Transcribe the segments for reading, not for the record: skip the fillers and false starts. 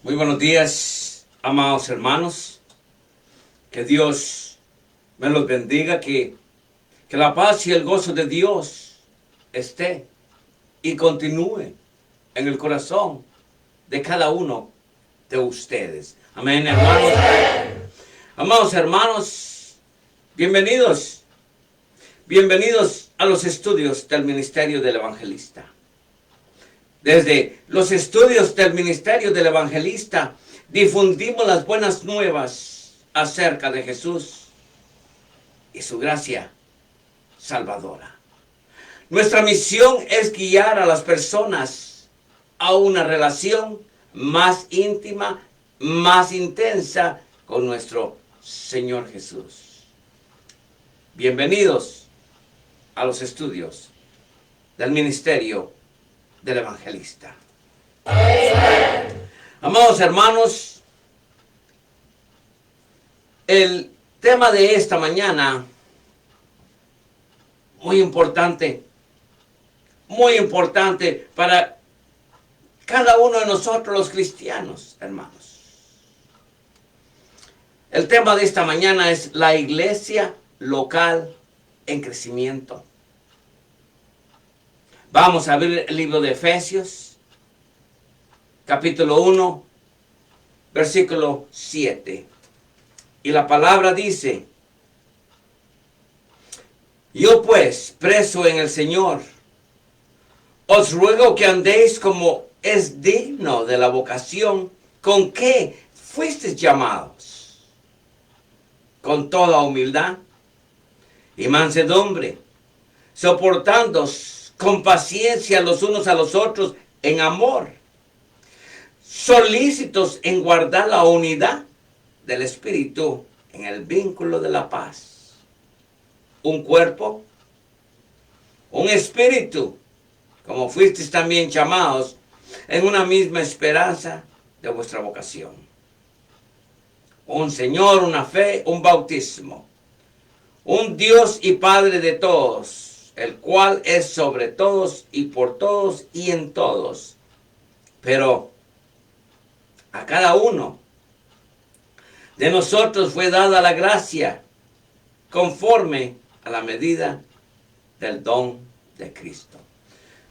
Muy buenos días, amados hermanos. Que Dios me los bendiga, que la paz y el gozo de Dios esté y continúe en el corazón de cada uno de ustedes. Amén, hermanos. Amados hermanos, bienvenidos. Bienvenidos a los estudios del Ministerio del Evangelista. Desde los estudios del Ministerio del Evangelista difundimos las buenas nuevas acerca de Jesús y su gracia salvadora. Nuestra misión es guiar a las personas a una relación más íntima, más intensa con nuestro Señor Jesús. Bienvenidos a los estudios del Ministerio del Evangelista. Amados hermanos, el tema de esta mañana, muy importante para cada uno de nosotros los cristianos, hermanos. El tema de esta mañana es la iglesia local en crecimiento. Vamos a abrir el libro de Efesios, capítulo 1, versículo 7. Y la palabra dice: yo pues, preso en el Señor, os ruego que andéis como es digno de la vocación con que fuisteis llamados, con toda humildad y mansedumbre, soportándoos con paciencia los unos a los otros en amor, solícitos en guardar la unidad del Espíritu en el vínculo de la paz. Un cuerpo, un espíritu, como fuisteis también llamados en una misma esperanza de vuestra vocación. Un Señor, una fe, un bautismo, un Dios y Padre de todos, el cual es sobre todos y por todos y en todos. Pero a cada uno de nosotros fue dada la gracia conforme a la medida del don de Cristo.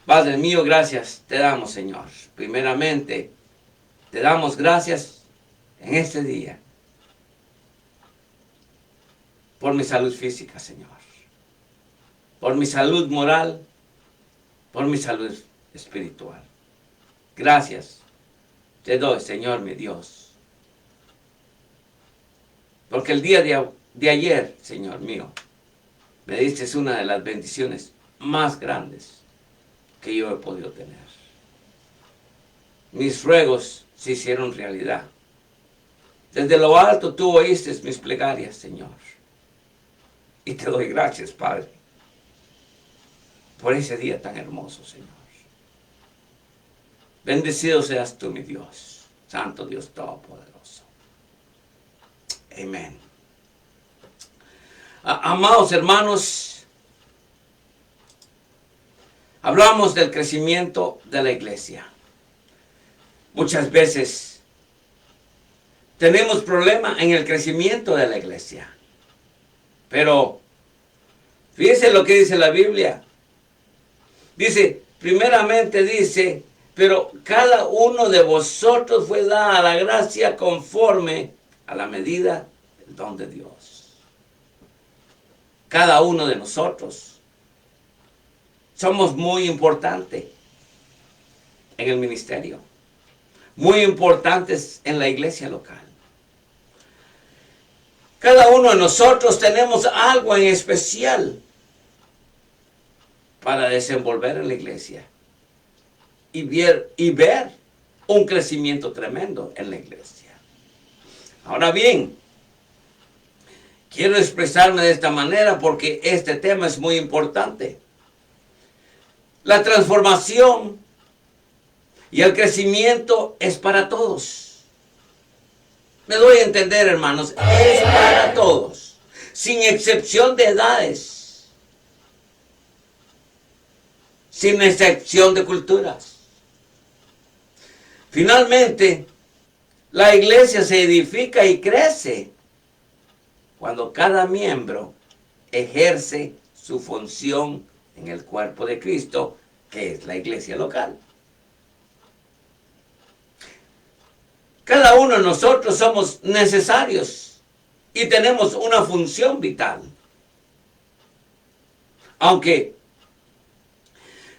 Padre mío, gracias te damos, Señor. Primeramente, te damos gracias en este día por mi salud física, Señor, por mi salud moral, por mi salud espiritual. Gracias te doy, Señor, mi Dios, porque el día de ayer, Señor mío, me diste una de las bendiciones más grandes que yo he podido tener. Mis ruegos se hicieron realidad. Desde lo alto tú oíste mis plegarias, Señor. Y te doy gracias, Padre, por ese día tan hermoso, Señor. Bendecido seas tú, mi Dios, Santo Dios Todopoderoso. Amén. Amados hermanos, hablamos del crecimiento de la iglesia. Muchas veces tenemos problemas en el crecimiento de la iglesia. Pero fíjense lo que dice la Biblia. Dice, primeramente dice, pero cada uno de vosotros fue dada la gracia conforme a la medida del don de Dios. Cada uno de nosotros somos muy importantes en el ministerio, muy importantes en la iglesia local. Cada uno de nosotros tenemos algo en especial para desenvolver en la iglesia y ver un crecimiento tremendo en la iglesia. Ahora bien, quiero expresarme de esta manera porque este tema es muy importante. La transformación y el crecimiento es para todos. Me doy a entender, hermanos, es para todos, sin excepción de edades, sin excepción de culturas. Finalmente, La iglesia se edifica y crece cuando cada miembro ejerce su función en el cuerpo de Cristo, que es la iglesia local. Cada uno de nosotros somos necesarios y tenemos una función vital. Aunque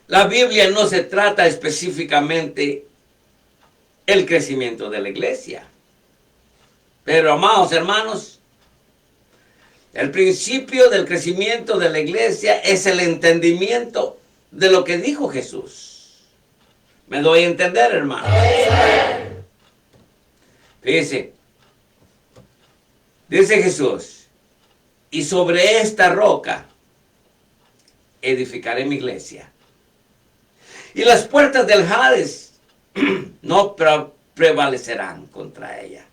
la Biblia no se trata específicamente el crecimiento de la iglesia. Pero, amados hermanos, el principio del crecimiento de la iglesia es el entendimiento de lo que dijo Jesús. ¿Me doy a entender, hermanos? Fíjense, dice Jesús, y sobre esta roca edificaré mi iglesia. Y las puertas del Hades no prevalecerán contra ella.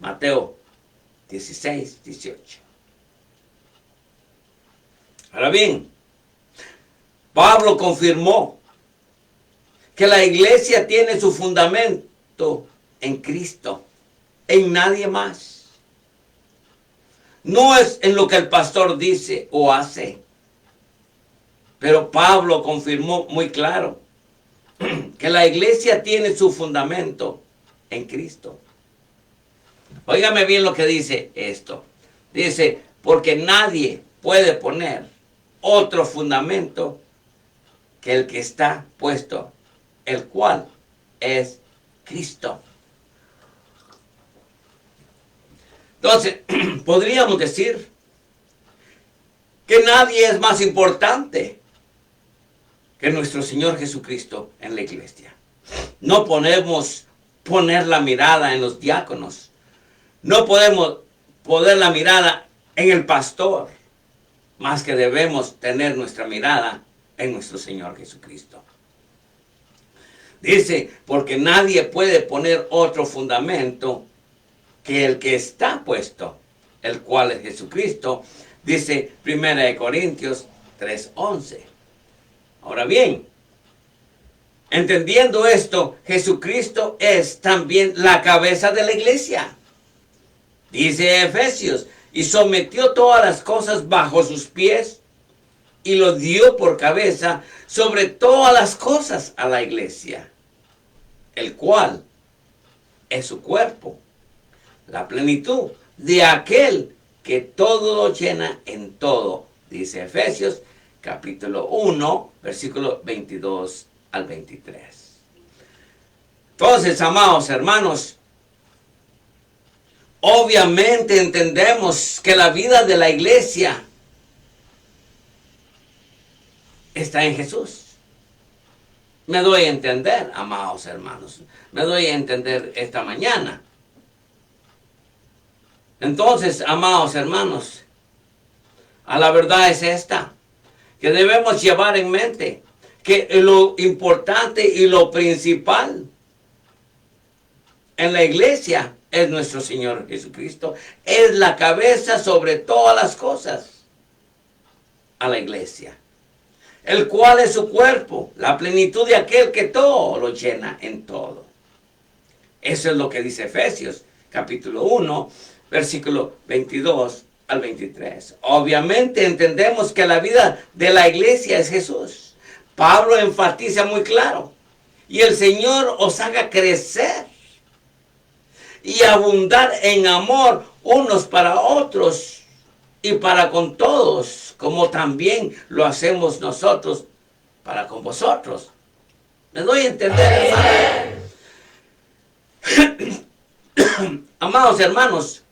Mateo 16, 18. Ahora bien, Pablo confirmó que la iglesia tiene su fundamento en Cristo, en nadie más. No es en lo que el pastor dice o hace. Pero Pablo confirmó muy claro que la iglesia tiene su fundamento en Cristo. Óigame bien lo que dice esto. Dice, porque nadie puede poner otro fundamento que el que está puesto, el cual es Cristo. Entonces, podríamos decir que nadie es más importante que nuestro Señor Jesucristo en la iglesia. No podemos poner la mirada en los diáconos. No podemos poner la mirada en el pastor. Más que debemos tener nuestra mirada en nuestro Señor Jesucristo. Dice, porque nadie puede poner otro fundamento que el que está puesto, el cual es Jesucristo. Dice 1 Corintios 3:11. Ahora bien, entendiendo esto, Jesucristo es también la cabeza de la iglesia. Dice Efesios, y sometió todas las cosas bajo sus pies y lo dio por cabeza sobre todas las cosas a la iglesia, el cual es su cuerpo, la plenitud de aquel que todo lo llena en todo. Dice Efesios capítulo 1, versículo 22 al 23. Entonces, amados hermanos, obviamente entendemos que la vida de la iglesia está en Jesús. Me doy a entender, amados hermanos. Me doy a entender esta mañana. Entonces, amados hermanos, a la verdad es esta, que debemos llevar en mente que lo importante y lo principal en la iglesia es nuestro Señor Jesucristo. Es la cabeza sobre todas las cosas a la iglesia, el cual es su cuerpo, la plenitud de aquel que todo lo llena en todo. Eso es lo que dice Efesios capítulo 1, versículo 22 al 23. Obviamente entendemos que la vida de la iglesia es Jesús. Pablo enfatiza muy claro, y el Señor os haga crecer y abundar en amor unos para otros y para con todos, como también lo hacemos nosotros para con vosotros. ¿Me doy a entender, hermano? Amados hermanos,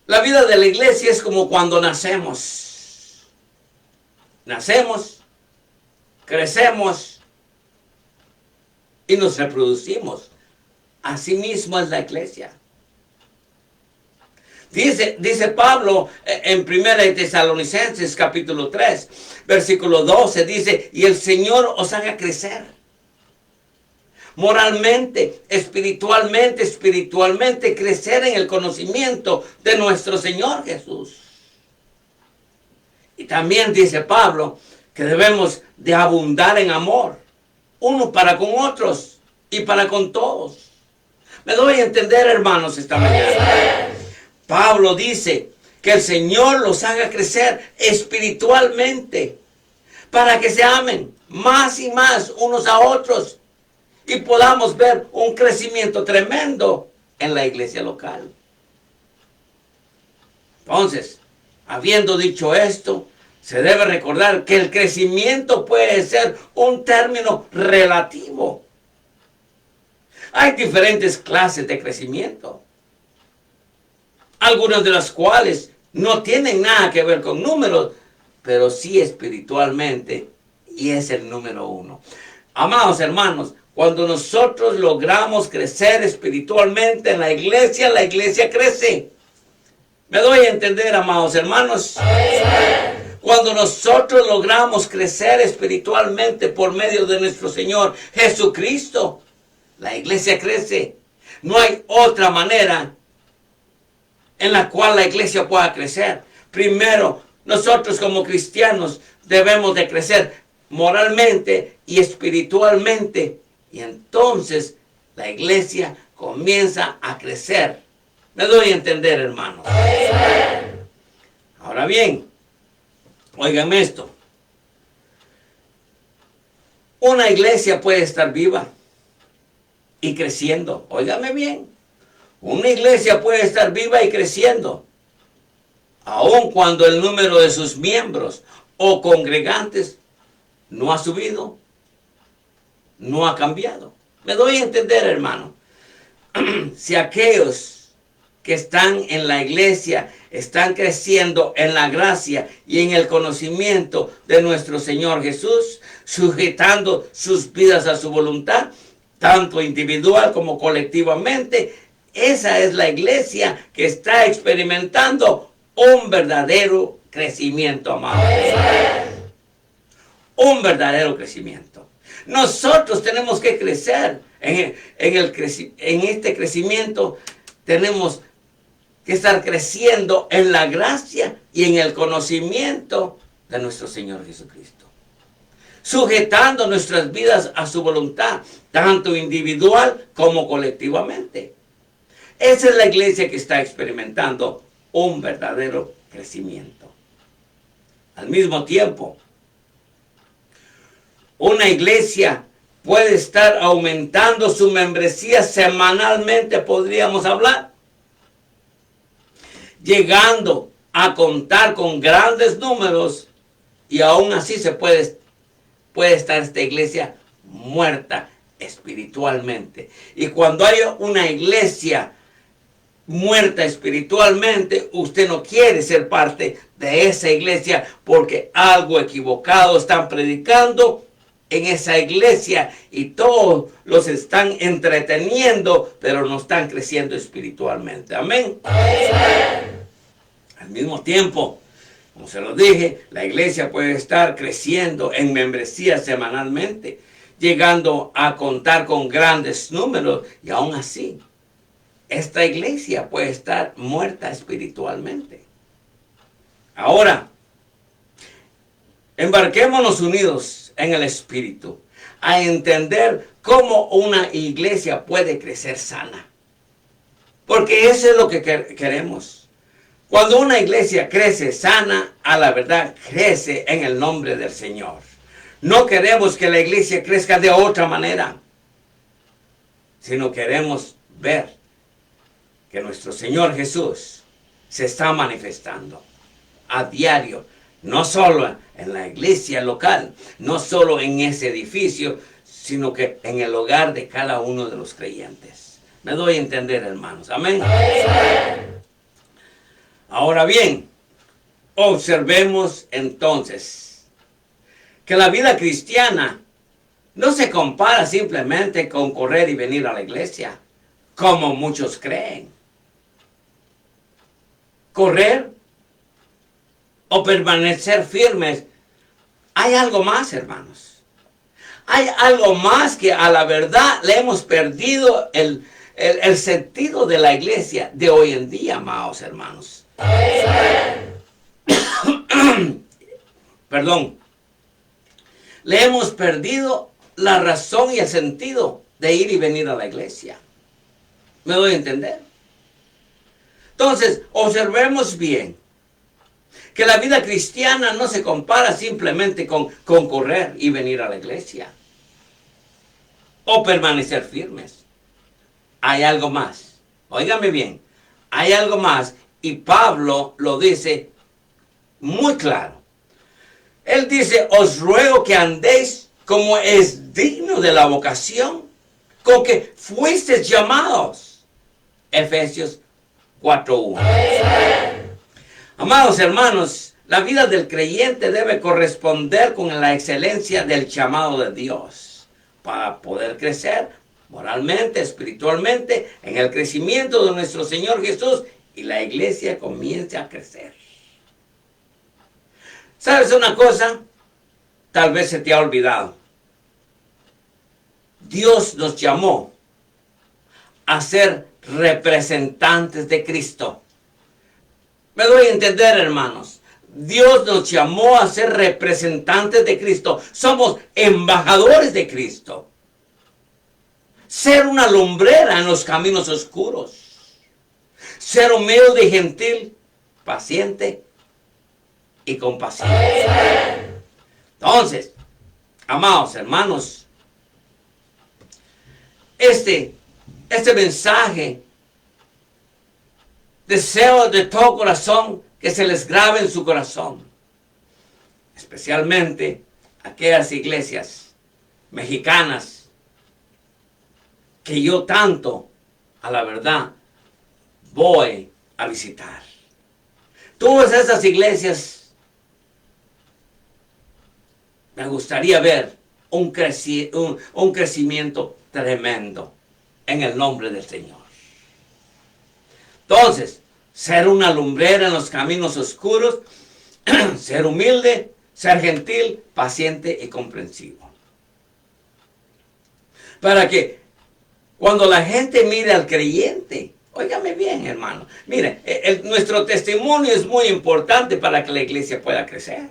la vida de la iglesia es como cuando nacemos. Nacemos, crecemos y nos reproducimos. Asimismo es la iglesia. Dice Pablo en 1 Tesalonicenses capítulo 3, versículo 12, dice, y el Señor os haga crecer moralmente, espiritualmente, crecer en el conocimiento de nuestro Señor Jesús. Y también dice Pablo que debemos de abundar en amor, unos para con otros y para con todos. Me doy a entender, hermanos, esta mañana. Pablo dice que el Señor los haga crecer espiritualmente para que se amen más y más unos a otros y podamos ver un crecimiento tremendo en la iglesia local. Entonces, habiendo dicho esto, se debe recordar que el crecimiento puede ser un término relativo. Hay diferentes clases de crecimiento, algunas de las cuales no tienen nada que ver con números, pero sí espiritualmente, y es el número 1. Amados hermanos, cuando nosotros logramos crecer espiritualmente en la iglesia crece. ¿Me doy a entender, amados hermanos? Cuando nosotros logramos crecer espiritualmente por medio de nuestro Señor Jesucristo, la iglesia crece. No hay otra manera en la cual la iglesia pueda crecer. Primero, nosotros como cristianos debemos de crecer moralmente y espiritualmente. Y entonces la iglesia comienza a crecer. Me doy a entender, hermanos. Ahora bien, óiganme esto. Una iglesia puede estar viva y creciendo. Óigame bien. Una iglesia puede estar viva y creciendo, aun cuando el número de sus miembros o congregantes no ha subido, no ha cambiado. Me doy a entender, hermano. Si aquellos que están en la iglesia están creciendo en la gracia y en el conocimiento de nuestro Señor Jesús, sujetando sus vidas a su voluntad, tanto individual como colectivamente, esa es la iglesia que está experimentando un verdadero crecimiento, amado. Un verdadero crecimiento. Nosotros tenemos que crecer en este crecimiento. Tenemos que estar creciendo en la gracia y en el conocimiento de nuestro Señor Jesucristo, sujetando nuestras vidas a su voluntad, tanto individual como colectivamente. Esa es la iglesia que está experimentando un verdadero crecimiento. Al mismo tiempo, una iglesia puede estar aumentando su membresía semanalmente, podríamos hablar, llegando a contar con grandes números, y aún así puede estar esta iglesia muerta espiritualmente. Y cuando hay una iglesia muerta espiritualmente, usted no quiere ser parte de esa iglesia porque algo equivocado están predicando en esa iglesia y todos los están entreteniendo, pero no están creciendo espiritualmente. Amén. Al mismo tiempo, como se lo dije, la iglesia puede estar creciendo en membresía semanalmente, llegando a contar con grandes números, y aún así, esta iglesia puede estar muerta espiritualmente. Ahora, embarquémonos unidos en el Espíritu a entender cómo una iglesia puede crecer sana. Porque eso es lo que queremos. Cuando una iglesia crece sana, a la verdad crece en el nombre del Señor. No queremos que la iglesia crezca de otra manera, sino queremos ver que nuestro Señor Jesús se está manifestando a diario, no solo en la iglesia local, no solo en ese edificio, sino que en el hogar de cada uno de los creyentes. Me doy a entender, hermanos. Amén. Ahora bien, observemos entonces que la vida cristiana no se compara simplemente con correr y venir a la iglesia, como muchos creen. Correr o permanecer firmes, hay algo más, hermanos. Hay algo más que a la verdad le hemos perdido el sentido de la iglesia de hoy en día, amados hermanos. Perdón. Le hemos perdido la razón y el sentido de ir y venir a la iglesia. ¿Me doy a entender? Entonces, observemos bien que la vida cristiana no se compara simplemente con correr y venir a la iglesia o permanecer firmes. Hay algo más. Óigame bien, hay algo más, y Pablo lo dice muy claro. Él dice: os ruego que andéis como es digno de la vocación con que fuisteis llamados. Efesios 4:1. Amados hermanos, la vida del creyente debe corresponder con la excelencia del llamado de Dios para poder crecer moralmente, espiritualmente, en el crecimiento de nuestro Señor Jesús, y la iglesia comience a crecer. ¿Sabes una cosa? Tal vez se te ha olvidado. Dios nos llamó a ser representantes de Cristo. Me doy a entender, hermanos. Dios nos llamó a ser representantes de Cristo. Somos embajadores de Cristo. Ser una lumbrera en los caminos oscuros. Ser humilde y gentil, paciente y compasivo. Entonces, amados hermanos, este mensaje, deseo de todo corazón que se les grabe en su corazón, especialmente aquellas iglesias mexicanas que yo tanto, a la verdad, voy a visitar. Todas esas iglesias, me gustaría ver un crecimiento tremendo en el nombre del Señor. Entonces, ser una lumbrera en los caminos oscuros, ser humilde, ser gentil, paciente y comprensivo. Para que cuando la gente mire al creyente, óigame bien, hermano, mire, nuestro testimonio es muy importante para que la iglesia pueda crecer.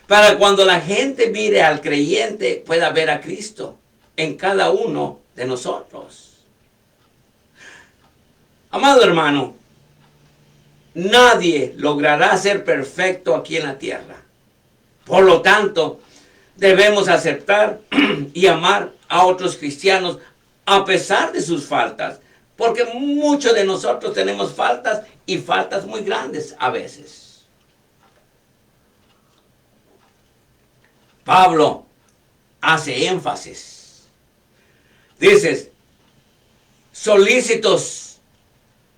Para cuando la gente mire al creyente, pueda ver a Cristo en cada uno de nosotros. Amado hermano, nadie logrará ser perfecto aquí en la tierra. Por lo tanto, debemos aceptar y amar a otros cristianos a pesar de sus faltas, porque muchos de nosotros tenemos faltas, y faltas muy grandes a veces. Pablo hace énfasis. Dice: solícitos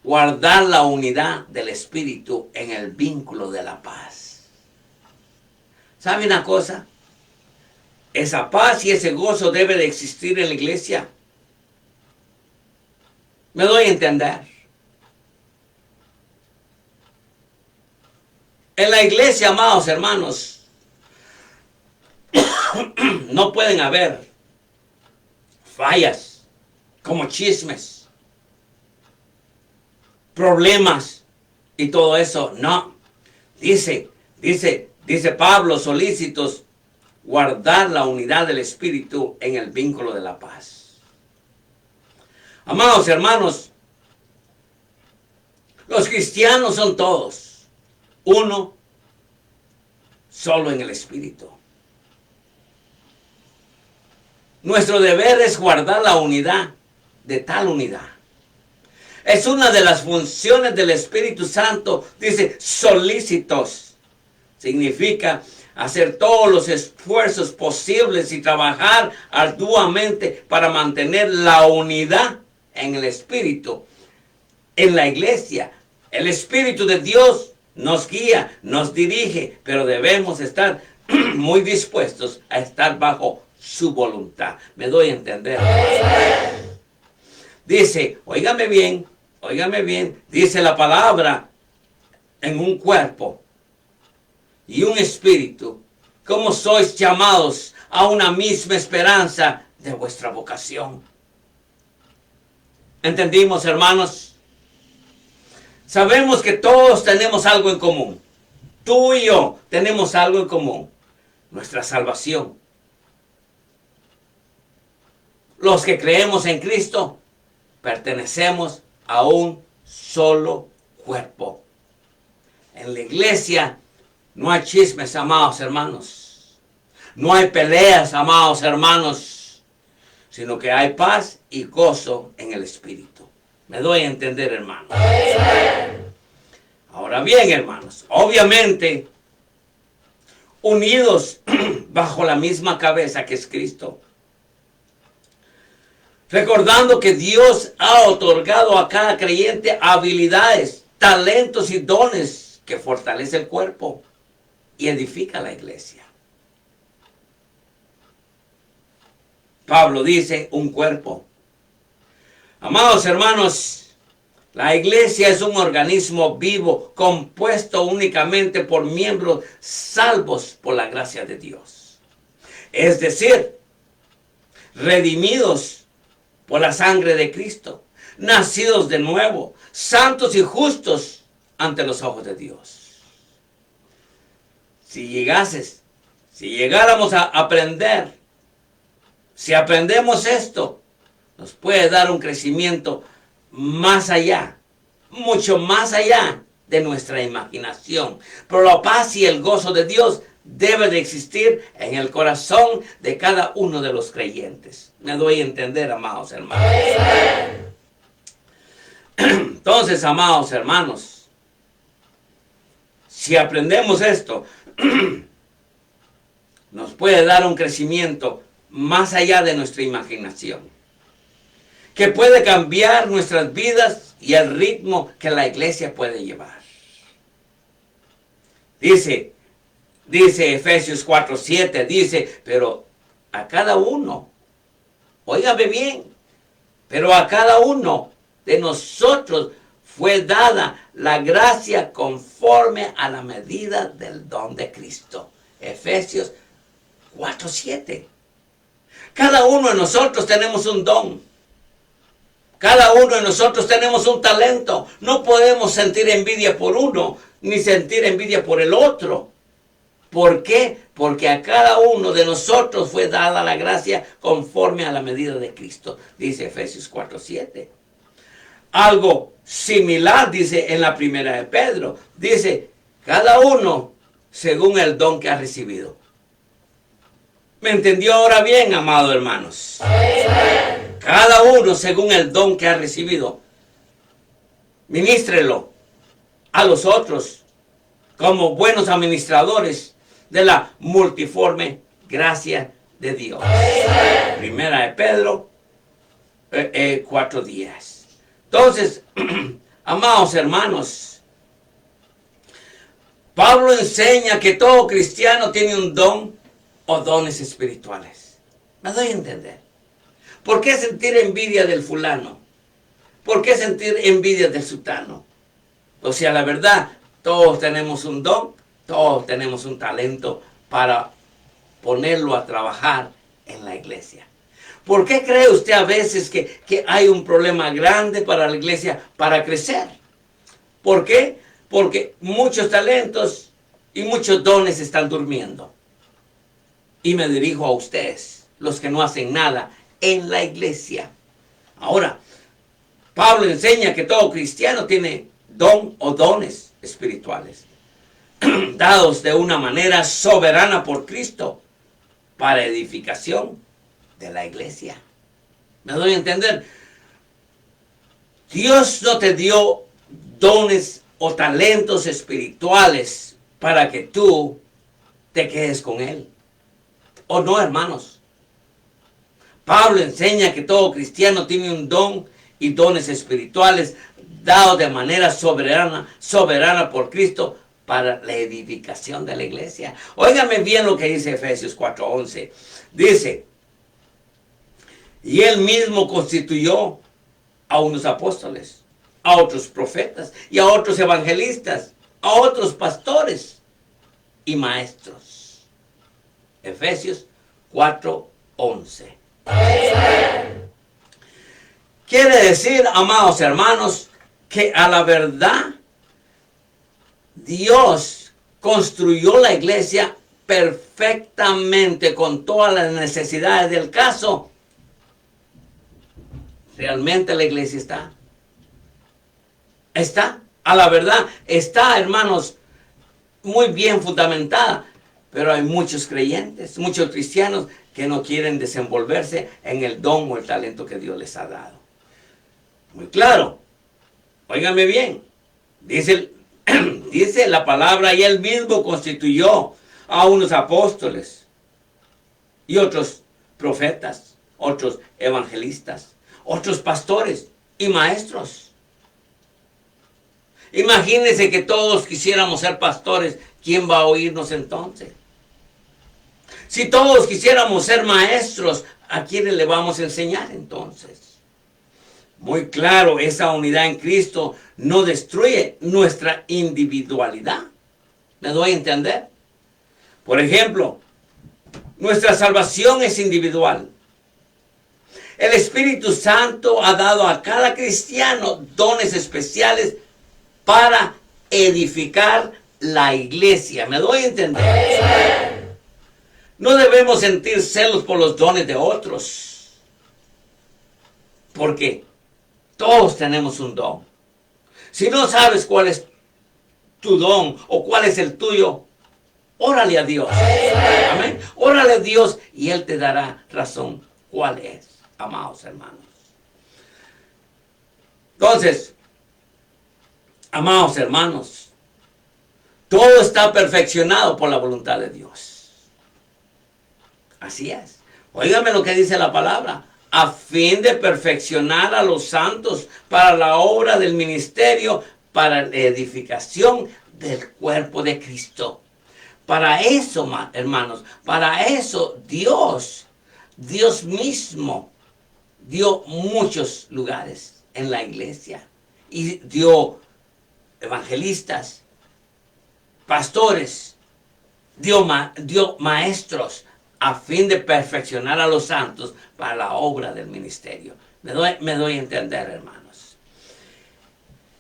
guardar la unidad del Espíritu en el vínculo de la paz. ¿Sabe una cosa? Esa paz y ese gozo debe de existir en la iglesia. Me doy a entender. En la iglesia, amados hermanos, no pueden haber fallas como chismes, problemas y todo eso. No. Dice Pablo: solícitos guardar la unidad del Espíritu en el vínculo de la paz. Amados hermanos, los cristianos son todos uno solo en el Espíritu. Nuestro deber es guardar la unidad de tal unidad. Es una de las funciones del Espíritu Santo. Dice solícitos. Significa hacer todos los esfuerzos posibles y trabajar arduamente para mantener la unidad en el Espíritu, en la iglesia. El Espíritu de Dios nos guía, nos dirige, pero debemos estar muy dispuestos a estar bajo su voluntad. Me doy a entender. Dice, óigame bien, dice la palabra: en un cuerpo y un espíritu, como sois llamados a una misma esperanza de vuestra vocación. ¿Entendimos, hermanos? Sabemos que todos tenemos algo en común. Tú y yo tenemos algo en común: nuestra salvación. los que creemos en Cristo, pertenecemos a un solo cuerpo. En la iglesia no hay chismes, amados hermanos. No hay peleas, amados hermanos, sino que hay paz y gozo en el Espíritu. Me doy a entender, hermanos. Ahora bien, hermanos, obviamente, unidos bajo la misma cabeza que es Cristo. Recordando que Dios ha otorgado a cada creyente habilidades, talentos y dones que fortalece el cuerpo y edifica la iglesia. Pablo dice, un cuerpo. Amados hermanos, la iglesia es un organismo vivo compuesto únicamente por miembros salvos por la gracia de Dios. Es decir, redimidos por la sangre de Cristo, nacidos de nuevo, santos y justos ante los ojos de Dios. Si llegáramos a aprender, si aprendemos esto, nos puede dar un crecimiento más allá, mucho más allá de nuestra imaginación. Pero la paz y el gozo de Dios debe de existir en el corazón de cada uno de los creyentes. Me doy a entender, amados hermanos. Entonces, amados hermanos, si aprendemos esto, nos puede dar un crecimiento más allá de nuestra imaginación, que puede cambiar nuestras vidas y el ritmo que la iglesia puede llevar. Dice Efesios 4:7, dice, pero a cada uno, óigame bien, pero a cada uno de nosotros fue dada la gracia conforme a la medida del don de Cristo. Efesios 4:7. Cada uno de nosotros tenemos un don. Cada uno de nosotros tenemos un talento. No podemos sentir envidia por uno, ni sentir envidia por el otro. ¿Por qué? Porque a cada uno de nosotros fue dada la gracia conforme a la medida de Cristo. Dice Efesios 4:7. Algo similar dice en la primera de Pedro. Dice, cada uno según el don que ha recibido. ¿Me entendió ahora bien, amados hermanos? Cada uno según el don que ha recibido. Ministrelo a los otros como buenos administradores de la multiforme gracia de Dios. Primera de Pedro 4:10. Entonces, amados hermanos, Pablo enseña que todo cristiano tiene un don o dones espirituales. ¿Me doy a entender? ¿Por qué sentir envidia del fulano? ¿Por qué sentir envidia del sutano? O sea, la verdad, todos tenemos un don, todos tenemos un talento para ponerlo a trabajar en la iglesia. ¿Por qué cree usted a veces que hay un problema grande para la iglesia para crecer? ¿Por qué? Porque muchos talentos y muchos dones están durmiendo. Y me dirijo a ustedes, los que no hacen nada en la iglesia. Ahora, Pablo enseña que todo cristiano tiene don o dones espirituales, dados de una manera soberana por Cristo para edificación de la iglesia. ¿Me doy a entender? Dios no te dio dones o talentos espirituales para que tú te quedes con él. ¿O no, hermanos? Pablo enseña que todo cristiano tiene un don y dones espirituales dados de manera soberana por Cristo para la edificación de la iglesia. Óigame bien lo que dice Efesios 4:11. Dice, y él mismo constituyó a unos apóstoles, a otros profetas y a otros evangelistas, a otros pastores y maestros. Efesios 4:11. Quiere decir, amados hermanos, que a la verdad Dios construyó la iglesia perfectamente con todas las necesidades del caso ¿Realmente la iglesia está? Está, a la verdad, está, hermanos, muy bien fundamentada. Pero hay muchos creyentes, muchos cristianos que no quieren desenvolverse en el don o el talento que Dios les ha dado. Muy claro. Óigame bien. Dice la palabra, y él mismo constituyó a unos apóstoles y otros profetas, otros evangelistas, otros pastores y maestros. Imagínense que todos quisiéramos ser pastores, ¿quién va a oírnos entonces? Si todos quisiéramos ser maestros, ¿a quiénes le vamos a enseñar entonces? Muy claro, esa unidad en Cristo no destruye nuestra individualidad. ¿Me doy a entender? Por ejemplo, nuestra salvación es individual. El Espíritu Santo ha dado a cada cristiano dones especiales para edificar la iglesia. ¿Me doy a entender? No debemos sentir celos por los dones de otros, porque todos tenemos un don. Si no sabes cuál es tu don o cuál es el tuyo, órale a Dios. Amén. Órale a Dios y Él te dará razón cuál es, amados hermanos. Entonces, amados hermanos, todo está perfeccionado por la voluntad de Dios. Así es. Óigame lo que dice la palabra. A fin de perfeccionar a los santos para la obra del ministerio, para la edificación del cuerpo de Cristo. Para eso, hermanos, para eso Dios mismo dio muchos lugares en la iglesia. Y dio evangelistas, pastores, dio maestros, a fin de perfeccionar a los santos para la obra del ministerio. Me doy a entender, hermanos.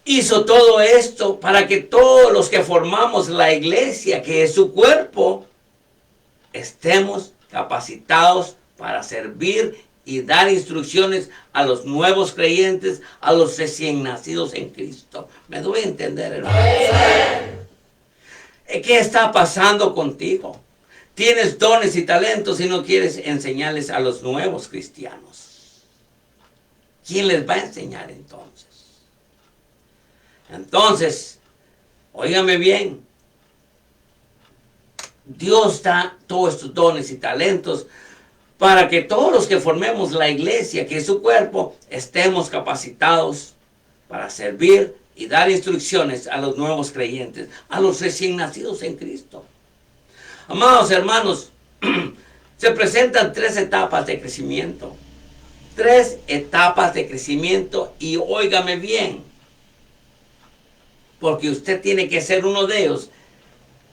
Hizo todo esto para que todos los que formamos la iglesia, que es su cuerpo, estemos capacitados para servir y dar instrucciones a los nuevos creyentes, a los recién nacidos en Cristo. Me doy a entender, hermanos. ¿Qué está pasando contigo? Tienes dones y talentos y no quieres enseñarles a los nuevos cristianos. ¿Quién les va a enseñar entonces? Entonces, óigame bien. Dios da todos estos dones y talentos para que todos los que formemos la iglesia, que es su cuerpo, estemos capacitados para servir y dar instrucciones a los nuevos creyentes, a los recién nacidos en Cristo. Amados hermanos, se presentan 3 etapas de crecimiento. 3 etapas de crecimiento y óigame bien, porque usted tiene que ser uno de ellos,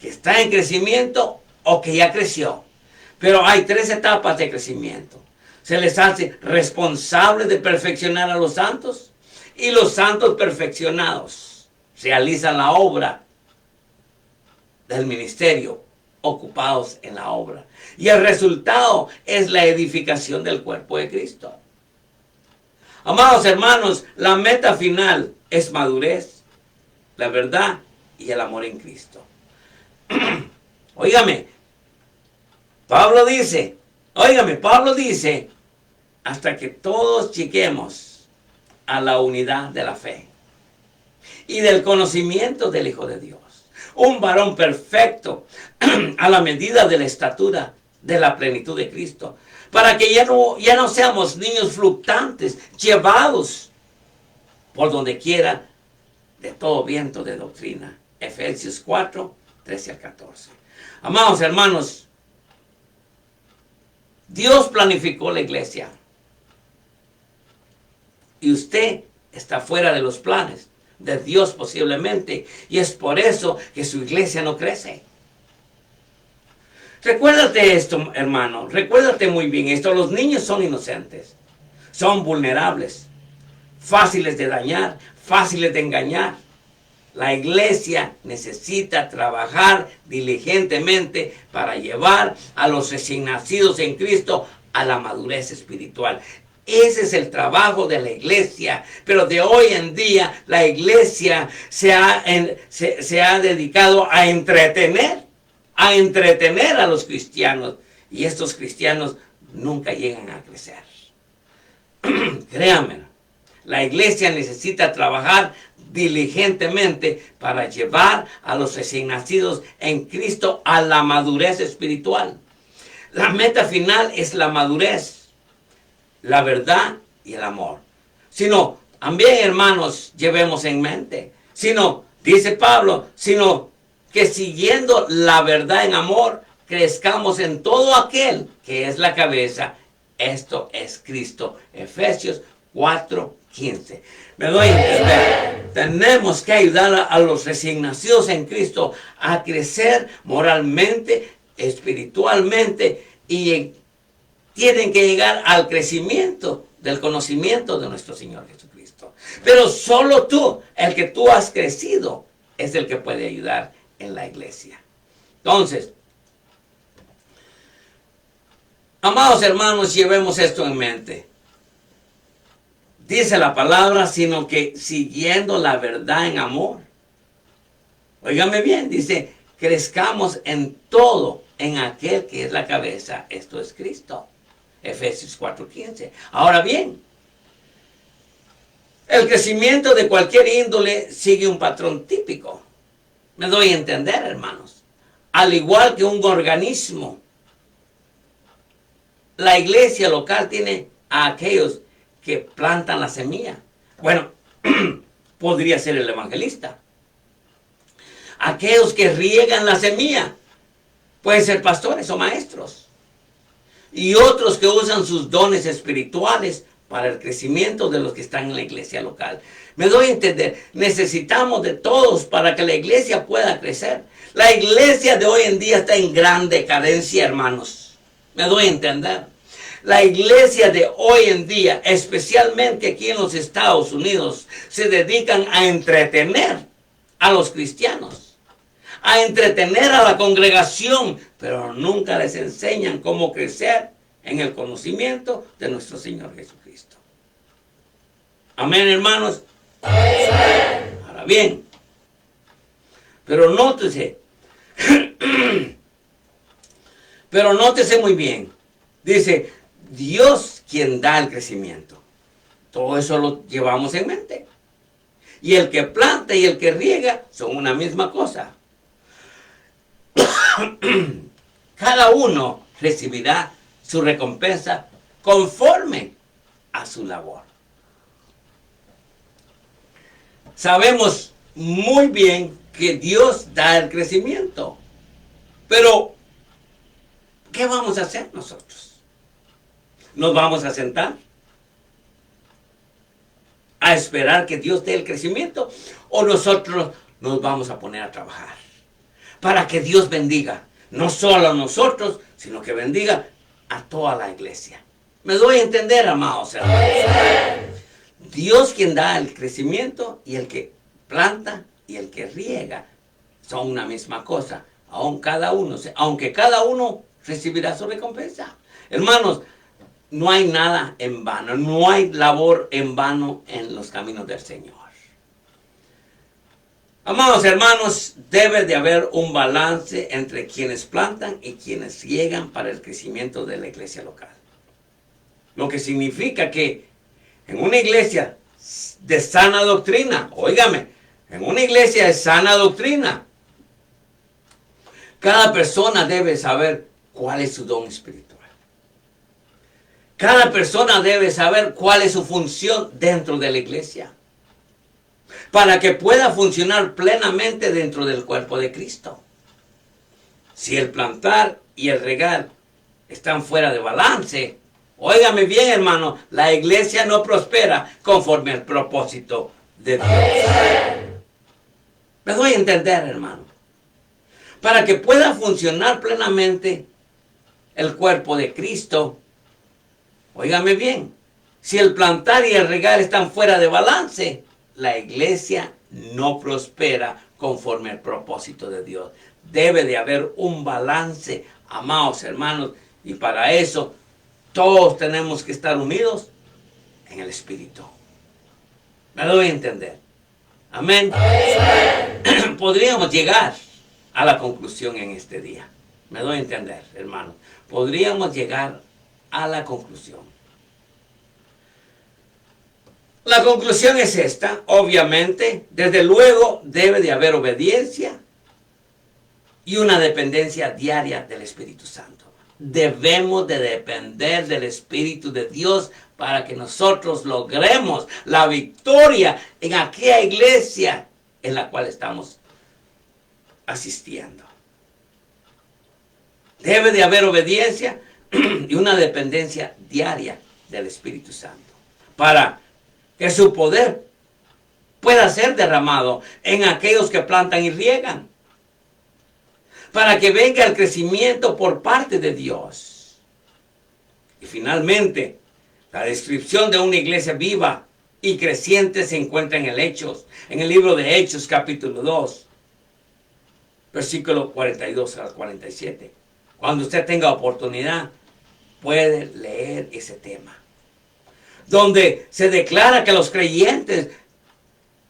que está en crecimiento o que ya creció. Pero hay 3 etapas de crecimiento. Se les hace responsable de perfeccionar a los santos y los santos perfeccionados realizan la obra del ministerio, ocupados en la obra. Y el resultado es la edificación del cuerpo de Cristo. Amados hermanos, la meta final es madurez, la verdad y el amor en Cristo. Óigame, Pablo dice, hasta que todos lleguemos a la unidad de la fe y del conocimiento del Hijo de Dios. Un varón perfecto a la medida de la estatura de la plenitud de Cristo. Para que ya no seamos niños fluctuantes, llevados por donde quiera de todo viento de doctrina. Efesios 4, 13 al 14. Amados hermanos, Dios planificó la iglesia. Y usted está fuera de los planes de Dios posiblemente, y es por eso que su iglesia no crece. Recuérdate esto, hermano, recuérdate muy bien esto. Los niños son inocentes, son vulnerables, fáciles de dañar, fáciles de engañar. La iglesia necesita trabajar diligentemente para llevar a los recién nacidos en Cristo a la madurez espiritual. Ese es el trabajo de la iglesia. Pero de hoy en día la iglesia se ha dedicado a entretener a los cristianos. Y estos cristianos nunca llegan a crecer. Créanme, la iglesia necesita trabajar diligentemente para llevar a los recién nacidos en Cristo a la madurez espiritual. La meta final es la madurez, la verdad y el amor. Sino, también hermanos, llevemos en mente, sino, dice Pablo, sino que siguiendo la verdad en amor, crezcamos en todo aquel que es la cabeza. Esto es Cristo. Efesios 4:15. Me doy a entender. Tenemos que ayudar a los recién nacidos en Cristo a crecer moralmente, espiritualmente, y tienen que llegar al crecimiento del conocimiento de nuestro Señor Jesucristo. Pero solo tú, el que tú has crecido, es el que puede ayudar en la iglesia. Entonces, amados hermanos, llevemos esto en mente. Dice la palabra, sino que siguiendo la verdad en amor. Óigame bien, dice, crezcamos en todo en aquel que es la cabeza. Esto es Cristo. Efesios 4:15. Ahora bien, el crecimiento de cualquier índole sigue un patrón típico. Me doy a entender, hermanos. Al igual que un organismo, la iglesia local tiene a aquellos que plantan la semilla. Bueno, podría ser el evangelista. Aquellos que riegan la semilla, pueden ser pastores o maestros. Y otros que usan sus dones espirituales para el crecimiento de los que están en la iglesia local. Me doy a entender, necesitamos de todos para que la iglesia pueda crecer. La iglesia de hoy en día está en gran decadencia, hermanos. Me doy a entender. La iglesia de hoy en día, especialmente aquí en los Estados Unidos, se dedican a entretener a los cristianos, a entretener a la congregación, pero nunca les enseñan cómo crecer en el conocimiento de nuestro Señor Jesucristo. Amén, hermanos. Amén. Ahora bien, pero nótese muy bien, dice, Dios quien da el crecimiento. Todo eso lo llevamos en mente. Y el que planta y el que riega son una misma cosa. Cada uno recibirá su recompensa conforme a su labor. Sabemos muy bien que Dios da el crecimiento. Pero, ¿qué vamos a hacer nosotros? ¿Nos vamos a sentar a esperar que Dios dé el crecimiento? ¿O nosotros nos vamos a poner a trabajar para que Dios bendiga no solo a nosotros, sino que bendiga a toda la iglesia? Me doy a entender, amados hermanos. Dios quien da el crecimiento, y el que planta y el que riega son una misma cosa, aunque cada uno recibirá su recompensa. Hermanos, no hay nada en vano, no hay labor en vano en los caminos del Señor. Amados hermanos, debe de haber un balance entre quienes plantan y quienes riegan para el crecimiento de la iglesia local. Lo que significa que en una iglesia de sana doctrina, óigame, en una iglesia de sana doctrina, cada persona debe saber cuál es su don espiritual. Cada persona debe saber cuál es su función dentro de la iglesia, para que pueda funcionar plenamente dentro del cuerpo de Cristo. Si el plantar y el regar están fuera de balance, óigame bien, hermano, la iglesia no prospera conforme al propósito de Dios. Me doy a entender, hermano. Para que pueda funcionar plenamente el cuerpo de Cristo, óigame bien, si el plantar y el regar están fuera de balance, la iglesia no prospera conforme al propósito de Dios. Debe de haber un balance, amados hermanos, y para eso todos tenemos que estar unidos en el Espíritu. Me doy a entender. Amén. Podríamos llegar a la conclusión en este día. Me doy a entender, hermano. Podríamos llegar a la conclusión. La conclusión es esta. Obviamente, desde luego, debe de haber obediencia y una dependencia diaria del Espíritu Santo. Debemos de depender del Espíritu de Dios para que nosotros logremos la victoria en aquella iglesia en la cual estamos asistiendo. Debe de haber obediencia y una dependencia diaria del Espíritu Santo para que su poder pueda ser derramado en aquellos que plantan y riegan, para que venga el crecimiento por parte de Dios. Y finalmente, la descripción de una iglesia viva y creciente se encuentra en el libro de Hechos, capítulo 2, versículo 42 al 47. Cuando usted tenga oportunidad, puede leer ese tema, donde se declara que los creyentes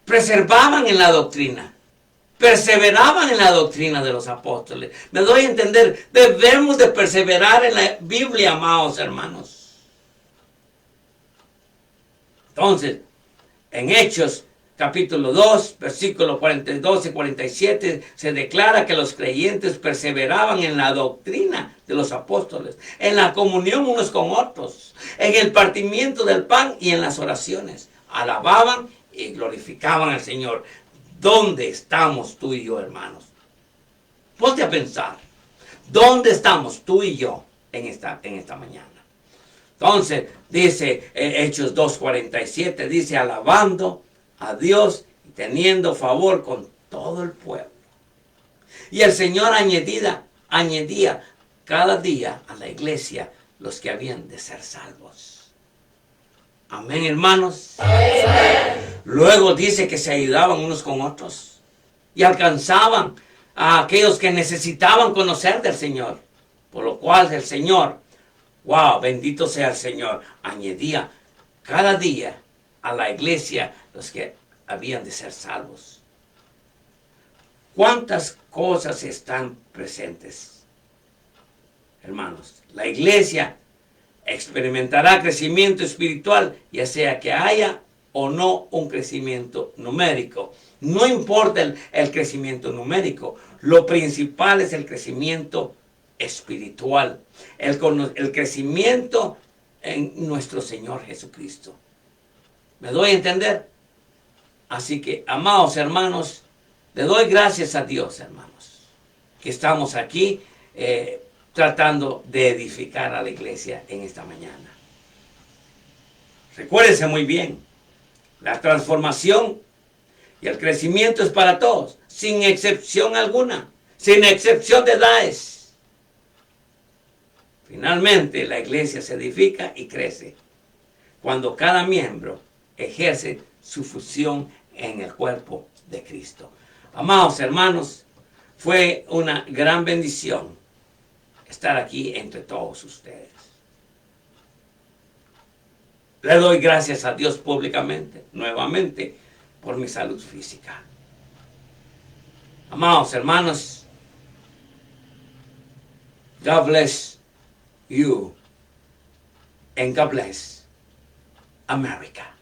preservaban en la doctrina, perseveraban en la doctrina de los apóstoles. Me doy a entender, debemos de perseverar en la Biblia, amados hermanos. Entonces, en Hechos capítulo 2, versículos 42 y 47, se declara que los creyentes perseveraban en la doctrina de los apóstoles, en la comunión unos con otros, en el partimiento del pan y en las oraciones. Alababan y glorificaban al Señor. ¿Dónde estamos tú y yo, hermanos? Ponte a pensar. ¿Dónde estamos tú y yo en esta mañana? Entonces, dice Hechos 2:47, dice, alabando a Dios y teniendo favor con todo el pueblo. Y el Señor añadía cada día a la iglesia los que habían de ser salvos. Amén, hermanos. Amén. Luego dice que se ayudaban unos con otros y alcanzaban a aquellos que necesitaban conocer del Señor. Por lo cual el Señor, wow, bendito sea el Señor, añadía cada día a la iglesia los que habían de ser salvos. ¿Cuántas cosas están presentes, hermanos? La iglesia experimentará crecimiento espiritual, ya sea que haya o no un crecimiento numérico. No importa el crecimiento numérico, lo principal es el crecimiento espiritual, el crecimiento en nuestro Señor Jesucristo. ¿Me doy a entender? Así que, amados hermanos, le doy gracias a Dios, hermanos, que estamos aquí tratando de edificar a la iglesia en esta mañana. Recuérdense muy bien, la transformación y el crecimiento es para todos, sin excepción alguna, sin excepción de edades. Finalmente, la iglesia se edifica y crece cuando cada miembro ejerce su función en el cuerpo de Cristo. Amados hermanos, fue una gran bendición estar aquí entre todos ustedes. Le doy gracias a Dios públicamente, nuevamente, por mi salud física. Amados hermanos, God bless you and God bless America.